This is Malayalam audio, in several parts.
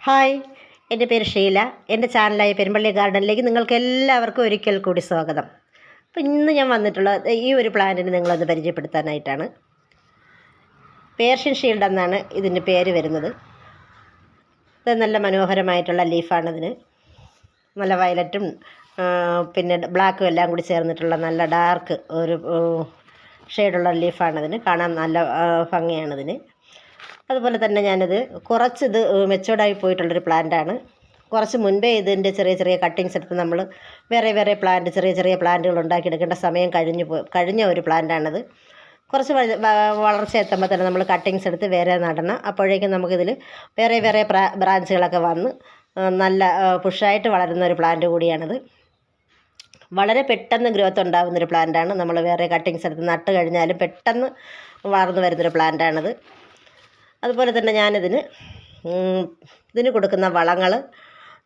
ഹായ്, എൻ്റെ പേര് ഷീല. എൻ്റെ ചാനലായ പെരുമ്പള്ളി ഗാർഡനിലേക്ക് നിങ്ങൾക്ക് എല്ലാവർക്കും ഒരിക്കൽ കൂടി സ്വാഗതം. അപ്പോൾ ഇന്ന് ഞാൻ വന്നിട്ടുള്ളത് ഈ ഒരു പ്ലാന്റിന് നിങ്ങളൊന്ന് പരിചയപ്പെടുത്താനായിട്ടാണ്. പേർഷ്യൻ ഷീൽഡ് എന്നാണ് ഇതിൻ്റെ പേര് വരുന്നത്. ഇത് നല്ല മനോഹരമായിട്ടുള്ള ലീഫാണിതിന്. നല്ല വയലറ്റും പിന്നെ ബ്ലാക്കും എല്ലാം കൂടി ചേർന്നിട്ടുള്ള നല്ല ഡാർക്ക് ഒരു ഷെയ്ഡുള്ള ലീഫാണിതിന്. കാണാൻ നല്ല ഭംഗിയാണിതിന്. അതുപോലെ തന്നെ ഞാനിത് കുറച്ചിത് മെച്ചോർഡായി പോയിട്ടുള്ളൊരു പ്ലാന്റാണ്. കുറച്ച് മുൻപേ ഇതിൻ്റെ ചെറിയ ചെറിയ കട്ടിങ്സ് എടുത്ത് നമ്മൾ വേറെ ചെറിയ പ്ലാന്റുകൾ ഉണ്ടാക്കിയെടുക്കേണ്ട സമയം കഴിഞ്ഞ ഒരു പ്ലാന്റാണിത്. കുറച്ച് വളർച്ച എത്തുമ്പോൾ തന്നെ നമ്മൾ കട്ടിങ്സ് എടുത്ത് വേറെ നടണം. അപ്പോഴേക്കും നമുക്കിതിൽ വേറെ ബ്രാഞ്ചുകളൊക്കെ വന്ന് നല്ല പുഷായിട്ട് വളരുന്ന ഒരു പ്ലാന്റ് കൂടിയാണിത്. വളരെ പെട്ടെന്ന് ഗ്രോത്ത് ഉണ്ടാകുന്നൊരു പ്ലാന്റാണ്. നമ്മൾ വേറെ കട്ടിങ്സ് എടുത്ത് നട്ട് കഴിഞ്ഞാലും പെട്ടെന്ന് വളർന്നു വരുന്നൊരു പ്ലാന്റാണിത്. അതുപോലെ തന്നെ ഇതിന് കൊടുക്കുന്ന വളങ്ങൾ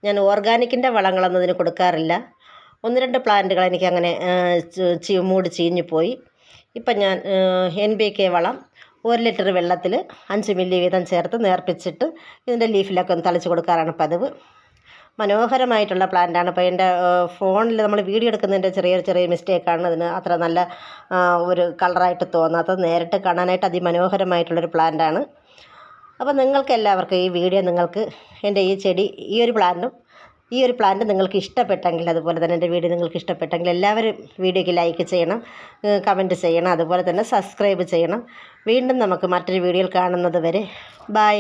ഞാൻ ഓർഗാനിക്കിൻ്റെ വളങ്ങളൊന്നും ഇതിന് കൊടുക്കാറില്ല. 1-2 പ്ലാന്റുകൾ എനിക്കങ്ങനെ മൂട് ചീഞ്ഞു പോയി. ഇപ്പം ഞാൻ NPK വളം 1 ലിറ്റർ വെള്ളത്തിൽ 5 മില്ലി വീതം ചേർത്ത് നേർപ്പിച്ചിട്ട് ഇതിൻ്റെ ലീഫിലൊക്കെ ഒന്ന് തളിച്ച് കൊടുക്കാറാണ് പതിവ്. മനോഹരമായിട്ടുള്ള പ്ലാന്റാണ്. അപ്പോൾ എൻ്റെ ഫോണിൽ നമ്മൾ വീഡിയോ എടുക്കുന്നതിൻ്റെ ചെറിയ മിസ്റ്റേക്കാണ് ഇതിന് അത്ര നല്ല ഒരു കളറായിട്ട് തോന്നാത്തത്. നേരിട്ട് കാണാനായിട്ട് അതിമനോഹരമായിട്ടുള്ളൊരു പ്ലാന്റാണ്. അപ്പോൾ നിങ്ങൾക്ക് എല്ലാവർക്കും ഈ വീഡിയോ എൻ്റെ ഈ ചെടി ഈ ഒരു പ്ലാന്റ് നിങ്ങൾക്ക് ഇഷ്ടപ്പെട്ടെങ്കിൽ, അതുപോലെ തന്നെ എൻ്റെ വീഡിയോ നിങ്ങൾക്ക് ഇഷ്ടപ്പെട്ടെങ്കിൽ എല്ലാവരും വീഡിയോയ്ക്ക് ലൈക്ക് ചെയ്യണം, കമൻറ്റ് ചെയ്യണം, അതുപോലെ തന്നെ സബ്സ്ക്രൈബ് ചെയ്യണം. വീണ്ടും നമുക്ക് മറ്റൊരു വീഡിയോയിൽ കാണുന്നത് വരെ ബൈ.